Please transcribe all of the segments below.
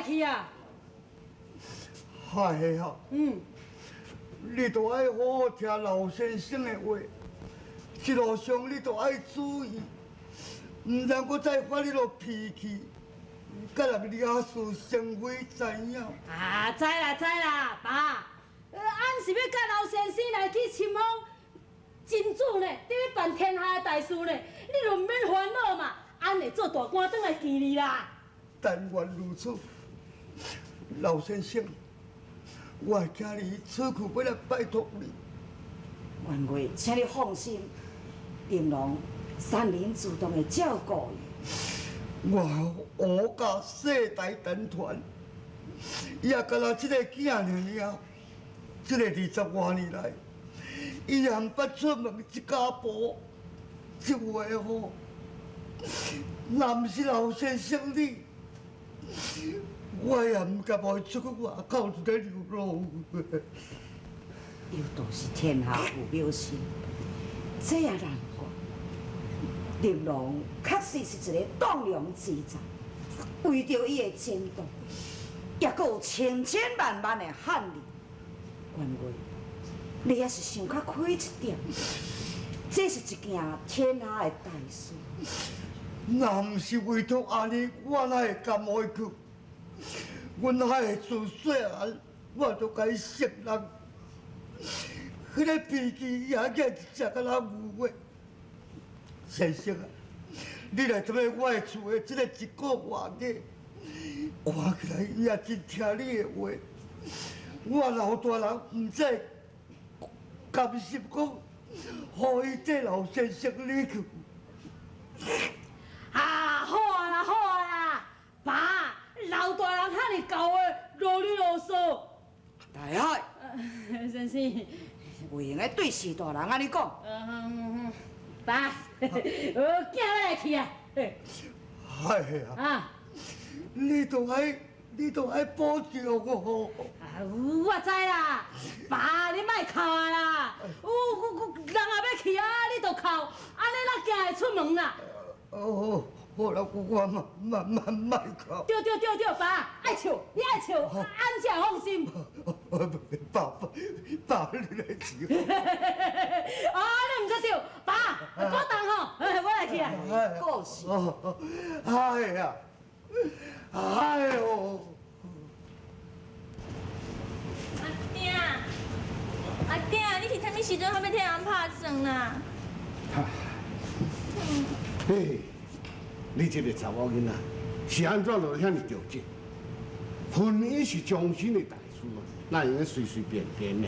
去啊？嗨啊！你都爱好好听老先生的话，一路上你都爱注意，唔然我再发你落脾气，甲人惹事生非知影。啊，知啦，爸，俺是要甲老先生来去深访真主呢，你要办天下的大事呢，你就唔免烦恼嘛，俺会做大官转来见你啦。但愿如此，老先生，我会请你此去要来拜托你。员外，请你放心，丁龙善人主动的照顾伊。我吴家世代单传，也甲咱这个囝尔，这个20多年来，伊也不出门一家步，一话好，若不是老先生你，我也唔敢袂出去外口一个流浪。有道是天下父母心，这也难怪。林龙确实是一个栋梁之才，为着伊的前途，也阁有千千万万的汉力。员外，你也是想较开一点，这是一件天下的大事。若不是为着安尼，我哪会甘会去？我哪会自细汉我就该识人？迄个脾气也个一只个人有话。先生啊，你来踮咧我的厝的这个一个月个，看起来伊也真听你的话。我老大人唔知甘心讲，互伊这老先生你去。啊，好啊，爸，老大人遐尼教的，啰里啰嗦。大海，先生，袂用个对士大人安尼讲。爸，我囝来去啊。哎呀！啊，你都爱保重哦。我知啦，爸，你莫哭啊啦！人也要去啊，你就哭，安尼咱行会出门啦。哦，好啦，我慢慢哭。对，爸，爱笑，你爱笑，俺才放心。爸，你来笑。啊，你唔知对，爸，果冻吼，我来去啊。故事。哎呀，哎呦！阿爹，你是啥物时阵还要替人拍算啦？嘿，你这个查某囡仔是安怎落遐尼着急？婚姻是终身的大事啊，哪用随随便便呢？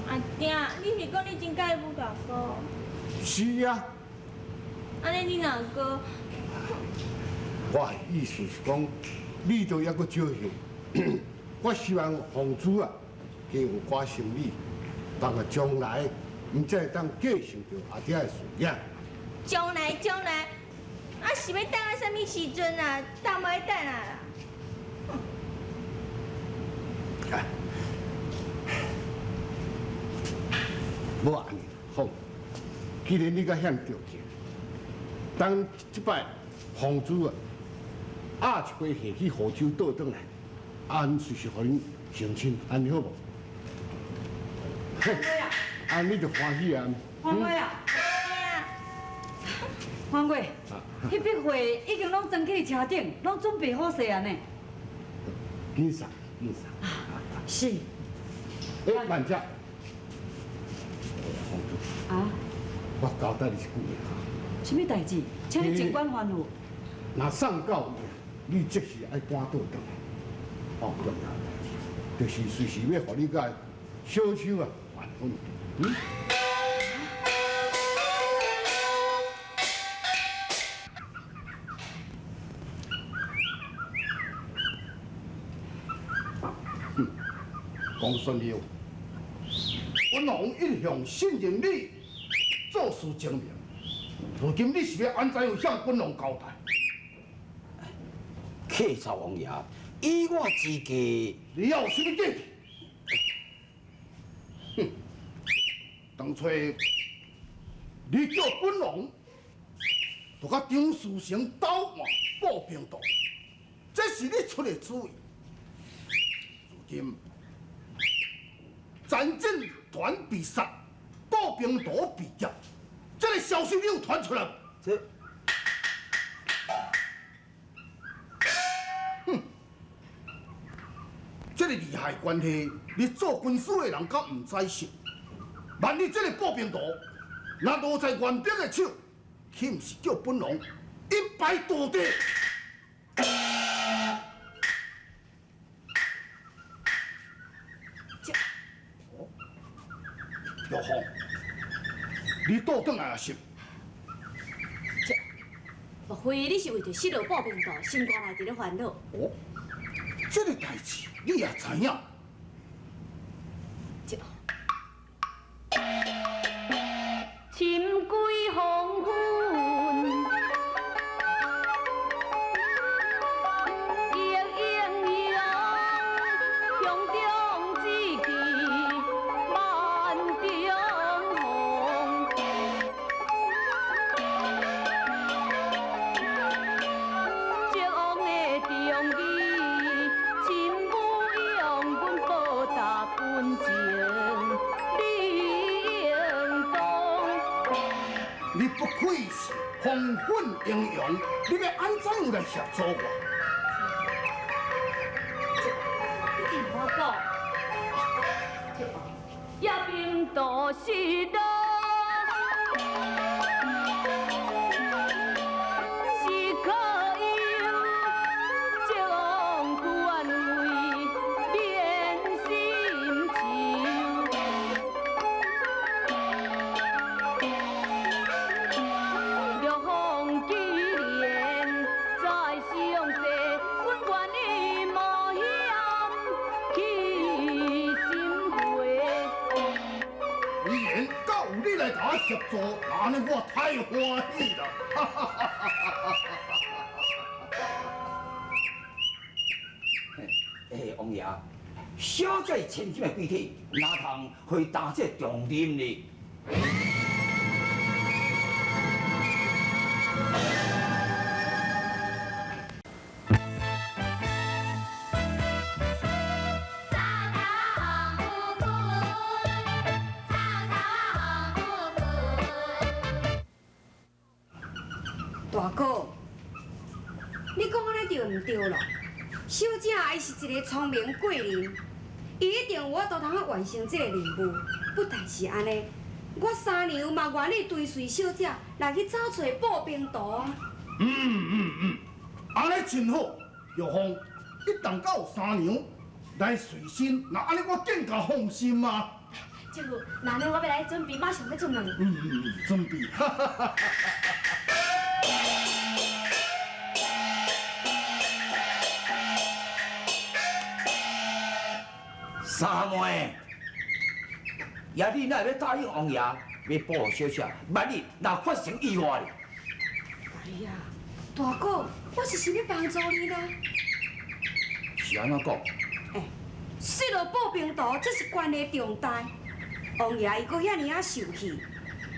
阿爹，你是讲你真介意大哥？是啊，安尼你哪个？我的意思是讲，你都还阁少岁，我希望房主啊，加有寡心理，当个将来，唔再当继承着阿爹的事业。将来，啊是要等到啥物时阵啊？等袂等啊啦？无安尼好，既然你甲遐着急，当即摆房主啊，一杯下去河州倒转来，俺随时互恁成亲，安尼好无？安尼就欢喜啊！欢贵啊！欢贵，迄笔货已经拢装去车顶，拢准备好势啊呢。紧送。是。慢只。房主。啊？我交代你一句话。什么代志？请你尽管吩咐。若送到伊，你即时爱搬倒转来。重要代志，就是随时要互你甲小秋啊完婚。讲顺了，我龙一向信任你，做事精明。如今你是要安怎样向本龙交代？客曹王爷，以我之计，你要有什么建议？哼！当初你叫本龙，就甲张书成斗换报平道，这是你出的主意。金。战争团被杀，步兵团被劫，这个消息你有传出来？这这个厉害关系，你做军事的人敢唔知识？万一这个步兵团若落在援兵的手，岂唔是叫本王一败涂地？玉凤，你倒转来也是？莫非你是为着失落步兵团，心肝内伫咧烦恼？哦，这个代志你也知影？深归黄昏，映映阳，胸中志气万重红。寂往的忠义，亲母用阮报答本情。你不愧是红粉英勇，你要安怎样来协助我？你听我讲，也并都是路，是可有寂往宽慰免心愁。玉凤纪念在上世，阮愿意冒险去心会。既然够你来甲我协助，那呢我太欢喜了。王爷，小姐千金的贵体，哪通会担这重任呢？大哥，你讲安尼对唔对咯？小姐伊是一个聪明贵人，伊一定有法度通啊完成这个任务。不但是安尼，我三娘嘛愿意追随小姐来去找找步兵团啊。安尼真好。玉凤，一旦到三娘来随身，那安尼我更加放心啊。这副那呢，我要来准备，马上要出门。准备。三妹，也你哪要答应王爷要保护小姐？万一若发生意外呢？哎呀，大哥，我是想要帮助你啦。是安怎讲？失落步兵团，这是关系重大。王爷伊阁遐尼啊受气，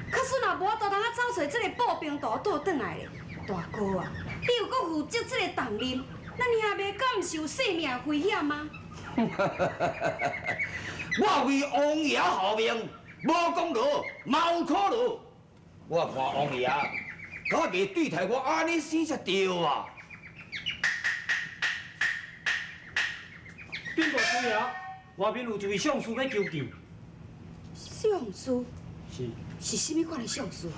可是若无都通啊找找这个步兵团倒转来咧。大哥啊，你又阁负责这个重任，咱兄妹敢毋受性命危险吗？我为王爷效命，无功劳，冇考虑。我看王爷，敢袂对待我安尼生才对啊！禀告主爷，外面有一位相士要求救。相士是什么款的相士？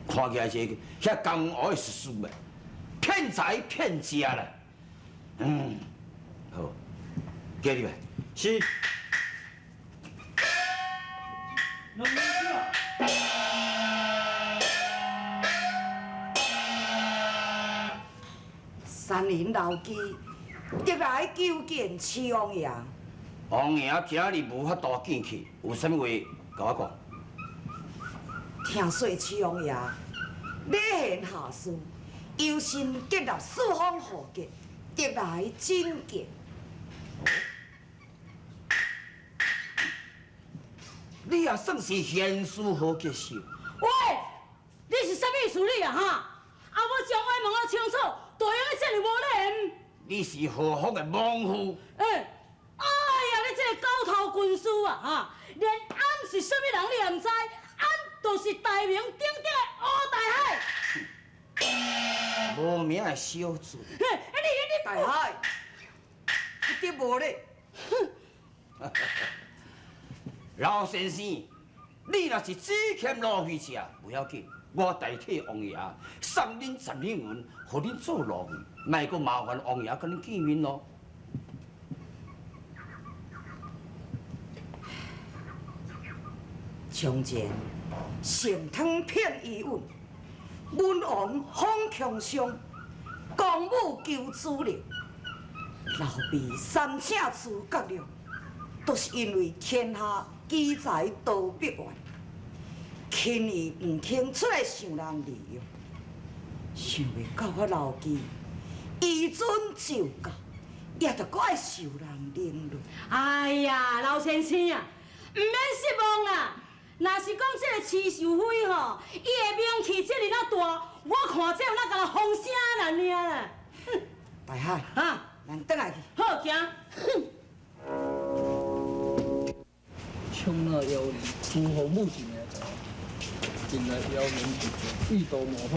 看起来是遐江湖的术士们，骗财骗家啦。好，叫你们。是。那没事啊。三年老基，得来求见七王爷。王爷今日无法度进去，有啥物话甲我讲？听说七王爷礼贤下士，忧心结纳四方豪杰，得来觐见。你也算是贤士好杰秀。喂，你是啥物处理啊？哈！啊，我将话问个清楚，大英的这里无脸。你是何方的莽夫？哎，啊，军师啊，哈，连俺是什么人你也唔知，俺就是大名鼎鼎的乌大海。无名的小子，你大海，一点无咧。老先生，你若是只欠路费吃，不要紧，我代替王爷送恁10两银，互恁做路费，莫阁麻烦王爷跟恁见面咯。从前盛汤骗伊稳，文王访强商，公母求资料，老辈三请诸葛亮，都是因为天下奇才多必完，轻易唔肯出来想人利用，想袂到我老记，以准就教，也着搁爱受人凌辱。哎呀，老先生啊，唔免失望啦。若是讲这个徐秀辉吼，伊的名气这么那大，我看这有那甲风声啦尔啦。大海，啊，咱倒来去。好，行。冲那妖灵，诸侯目前的近来妖灵不绝，意图谋反。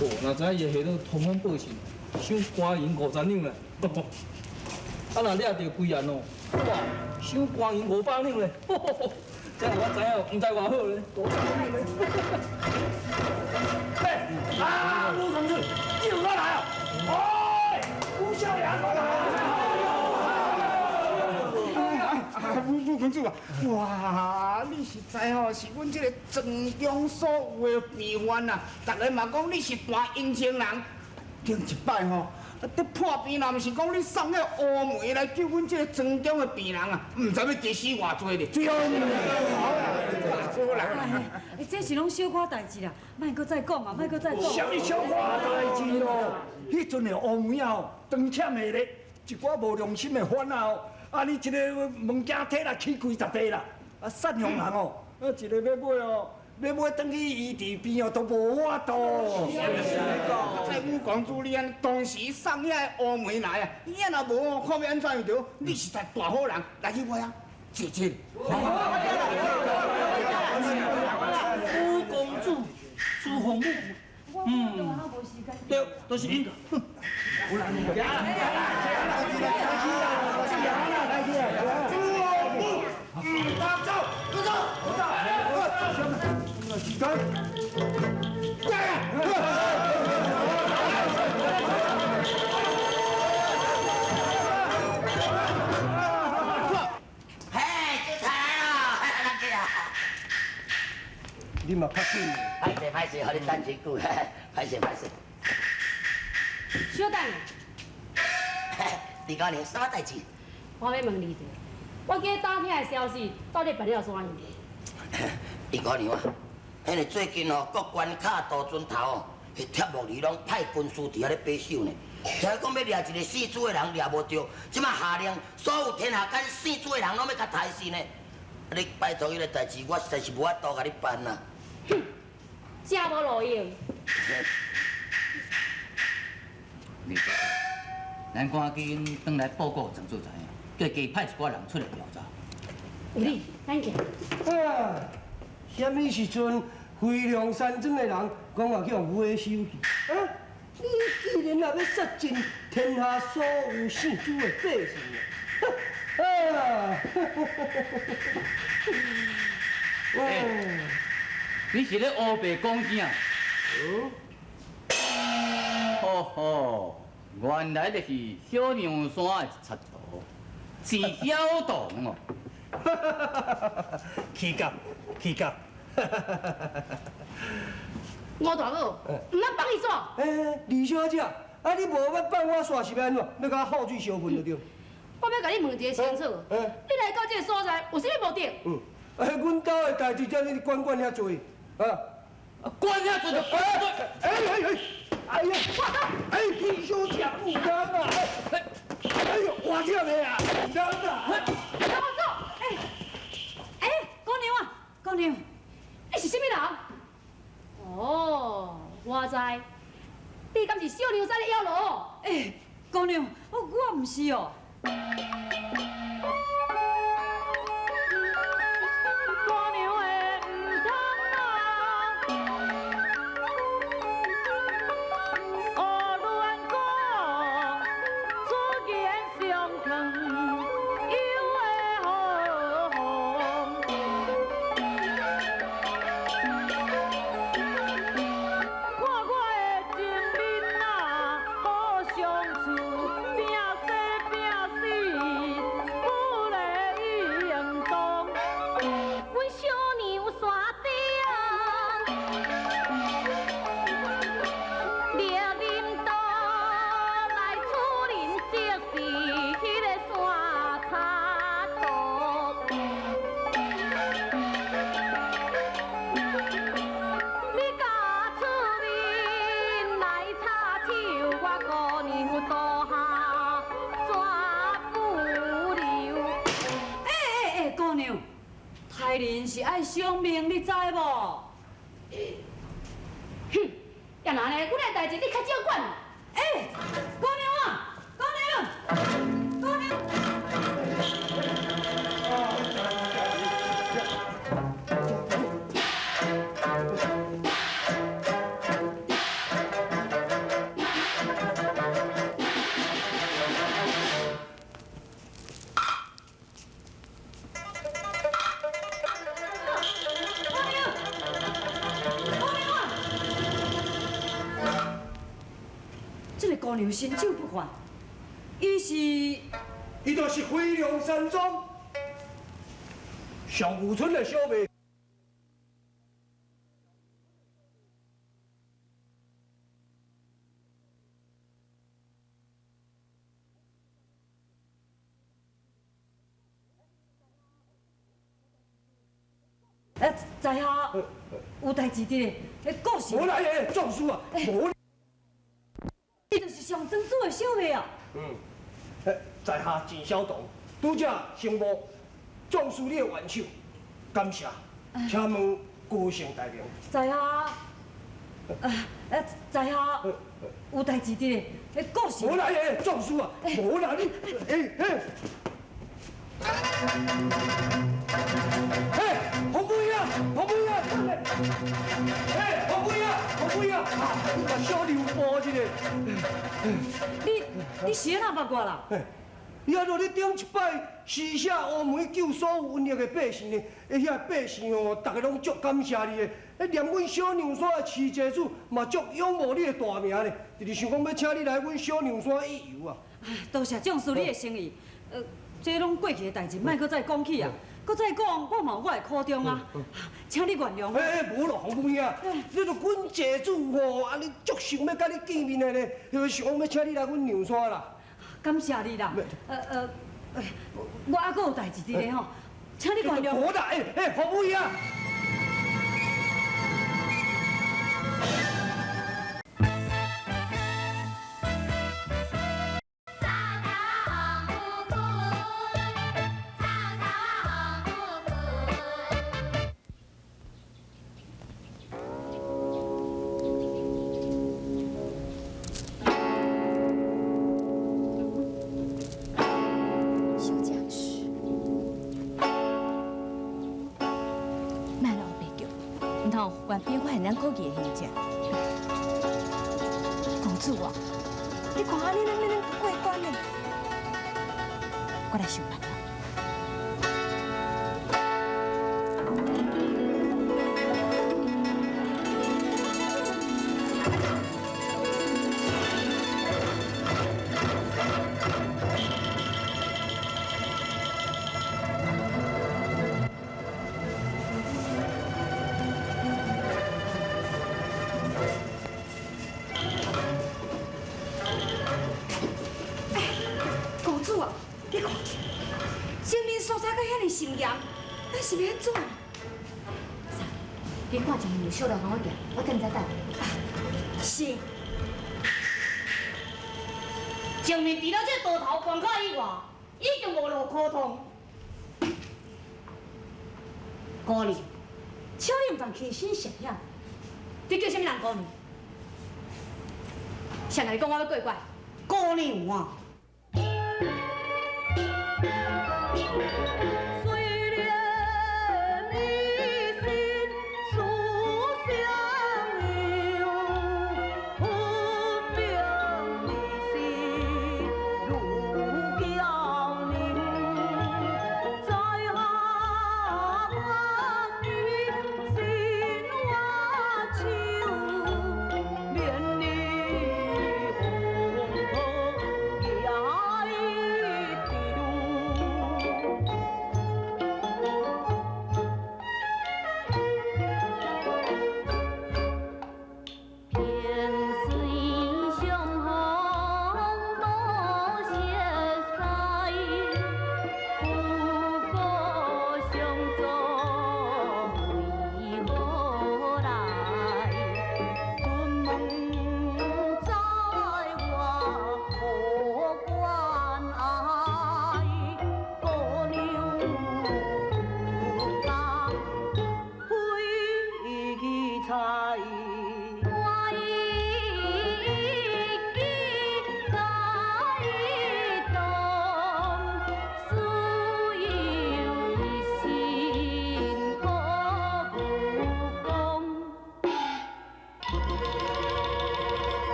哦，若知伊下头通风报信，想官银50两嘞。啊，若掠着贵人哦，哇，想官银500两嘞。这样我知影，唔知偌好嘞，500两嘞。哎，啊，吴同志，你又来啊？哎，吴少阳过来。吴同志啊，哇，你实在吼是阮这个庄中所有的病患啊，大家嘛讲你是大英雄人。顶一摆吼，伫破病若毋是讲你送迄乌梅来救阮这个庄中的病人啊，唔知要加死偌济咧。对。好啦。这是拢小可代志啦，莫搁再讲啊，莫搁再讲。什么小可代志咯？迄阵的乌梅啊，当欠的咧，一寡无良心的犯啊，啊你一个物件摕来起几十块啦，啊善良人哦，啊一个要买哦。要买转去医治病哦，都无法度。在阮公主你安当时送遐乌梅来啊，伊若无哦，看要安怎样着？你实在大好人，来去我啊，姐姐。吴公主，朱红木，对，都是你。你嘛较紧。歹势，互你等真久，歹势。小等下，李高年，什么代志？我要问你一下，我今日打听的消息到底办了怎样？李高年啊，因为最近哦，各关卡杜准头哦，迄铁木里拢派军师伫遐咧把守呢。听讲要掠一个姓朱的人，掠无着，即马下令所有天下间姓朱的人拢要甲杀死呢。你拜托迄个代志，我实在是无法度甲你办啦。哼，真无路用。袂错，咱赶紧转来报告郑主任，叫加派一寡人出来调查。有理，咱去。啊，什么时阵飞梁山庄的人讲话去用尾收去？啊，你既然也要杀尽天下所有姓朱的百姓啊！你是咧乌白讲啥？哦吼，原来就是小梁山的一贼徒，是小童哦。气甲，吴大佬，唔通帮伊做。李小姐，啊你无要放我煞是要安怎？要甲我后水烧饭就对。我要甲你问一个清楚，你来到这个所在有啥目的？阮家的代志遮尔管遐多，管遐多就管遐多。哎呀，李小姐唔通啊！哎呦，我跳的啊，唔通啊！姑娘，你是什么人？哦，我知，你敢是小梁山的妖佬？姑娘，我唔是哦。牛刀下绝不留。姑娘，杀人是爱偿命，你知无？哼，要哪呢？阮的代志你较少管。姑娘啊，姑娘。这个姑娘身手不凡，伊是伊就是飞龙山庄上武村的小妹。在下有代志的，故事。无来的壮士啊，无。伊就是上庄主的小妹啊。在下郑小东，拄则承无壮士你的援手，感谢，请问高姓大名？在下，在下有代志的，故事。无来的壮士啊，无来你，红妹啊，红妹啊，红妹啊，红妹啊，小刘波一个。你是哪捌我啦？伊啊，你顶一摆施舍乌梅救所有瘟疫的百姓呢，遐百姓哦，大家拢足感谢你的。连阮小娘山的饲祭主嘛足仰慕你的大名呢，就是想讲要请你来阮小娘山一游啊。多谢壮士你的诚意，这拢过去的代志，莫搁再讲起啊。搁再讲，我嘛有我的苦衷啊，请你原谅。无咯，红妹啊，你著阮祭主吼，安尼足想要甲你见面的呢，就想讲要请你来阮娘山啦。感谢你啦，我还阁有代志伫咧吼，请你原谅。好啦，红妹啊。原边我很难顾忌的形象。公主啊，你看安尼咱能过关呢？我来想办法。咱是要怎？你看前面有小路向我行，我等再等。是。前面除了这道头关卡以外，已经无路可通。姑娘，请你唔通轻心涉险。你叫什么人姑娘？谁来讲我要过关？姑娘啊！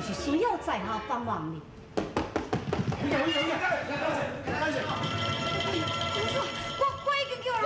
是需要在下帮忙呢？公主，我已经叫人。